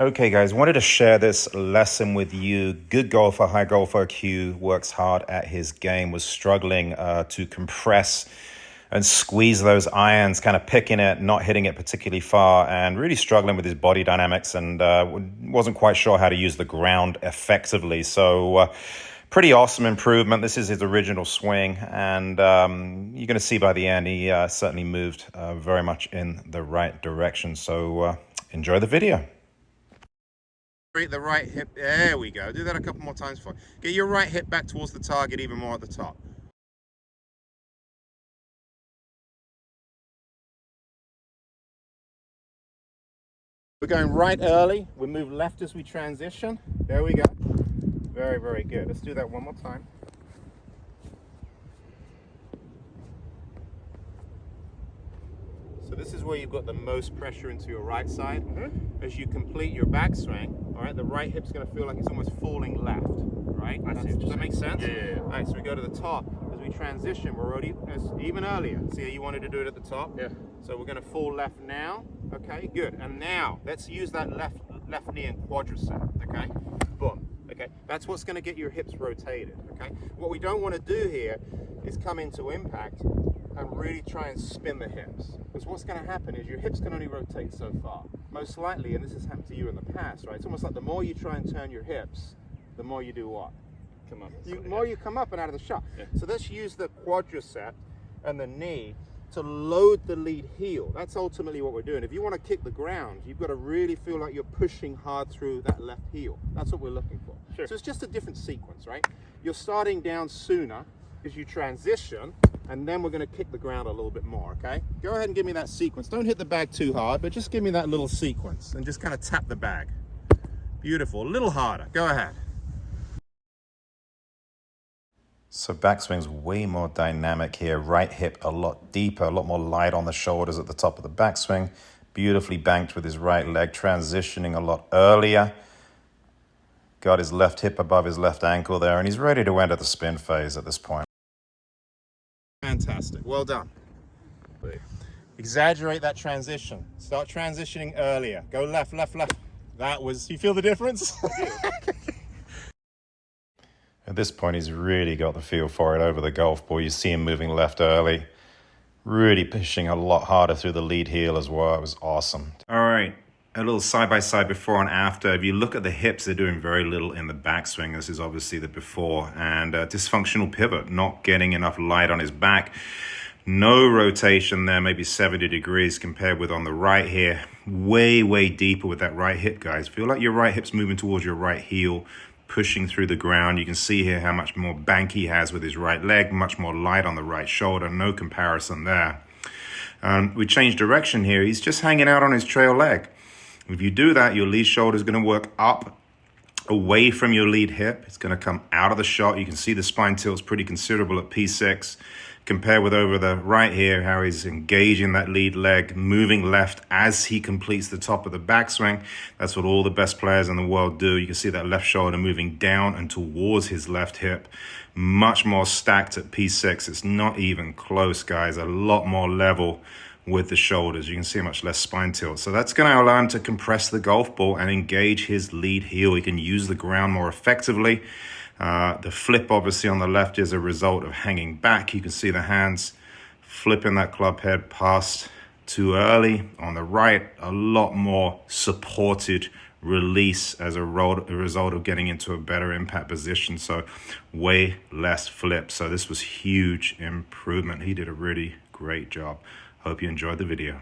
Okay, guys, wanted to share this lesson with you. Good golfer, high golf IQ, works hard at his game, was struggling to compress and squeeze those irons, kind of picking it, not hitting it particularly far, and really struggling with his body dynamics, and wasn't quite sure how to use the ground effectively. So pretty awesome improvement. This is his original swing, and you're going to see by the end he certainly moved very much in the right direction. So enjoy the video. The right hip, there we go. Do that a couple more times for. Get your right hip back towards the target even more at the top. We're going right early. We move left as we transition. There we go. Very, very good. Let's do that one more time. So this is where you've got the most pressure into your right side. As you complete your backswing, all right, the right hip's going to feel like it's almost falling left, right? Does that make sense? Yeah. All right, so we go to the top. As we transition, we're already, even earlier. See how you wanted to do it at the top? Yeah. So we're going to fall left now. Okay, good. And now, let's use that left knee and quadricep, okay? Boom. Okay, that's what's going to get your hips rotated, okay? What we don't want to do here is come into impact and really try and spin the hips. Because what's going to happen is your hips can only rotate so far. Most likely, and this has happened to you in the past, right? It's almost like the more you try and turn your hips, the more you do what? Come up. The more you come up and out of the shot. Yeah. So let's use the quadricep and the knee to load the lead heel. That's ultimately what we're doing. If you want to kick the ground, you've got to really feel like you're pushing hard through that left heel. That's what we're looking for. Sure. So it's just a different sequence, right? You're starting down sooner as you transition, and then we're going to kick the ground a little bit more, okay? Go ahead and give me that sequence. Don't hit the bag too hard, but just give me that little sequence and just kind of tap the bag. Beautiful. A little harder. Go ahead. So backswing's way more dynamic here. Right hip a lot deeper, a lot more light on the shoulders at the top of the backswing. Beautifully banked with his right leg, transitioning a lot earlier. Got his left hip above his left ankle there, and he's ready to enter the spin phase at this point. Fantastic. Well done. Exaggerate that transition. Start transitioning earlier. Go left, left, left. That was, you feel the difference? At this point, he's really got the feel for it over the golf ball. You see him moving left early, really pushing a lot harder through the lead heel as well. It was awesome. All right, a little side-by-side before and after. If you look at the hips, they're doing very little in the backswing. This is obviously the before. And dysfunctional pivot, not getting enough light on his back. No rotation there, maybe 70 degrees compared with on the right here. Way, way deeper with that right hip, guys. Feel like your right hip's moving towards your right heel, pushing through the ground. You can see here how much more bank he has with his right leg, much more light on the right shoulder, no comparison there. We change direction here. He's just hanging out on his trail leg. If you do that, your lead shoulder is going to work up away from your lead hip. It's going to come out of the shot. You can see the spine tilt's pretty considerable at P6. Compare with over the right here, how he's engaging that lead leg, moving left as he completes the top of the backswing. That's what all the best players in the world do. You can see that left shoulder moving down and towards his left hip. Much more stacked at P6. It's not even close, guys. A lot more level with the shoulders. You can see much less spine tilt. So that's going to allow him to compress the golf ball and engage his lead heel. He can use the ground more effectively. The flip obviously on the left is a result of hanging back. You can see the hands flipping that club head past too early. On the right, a lot more supported release as a result of getting into a better impact position. So way less flip. So this was huge improvement. He did a really great job. Hope you enjoyed the video.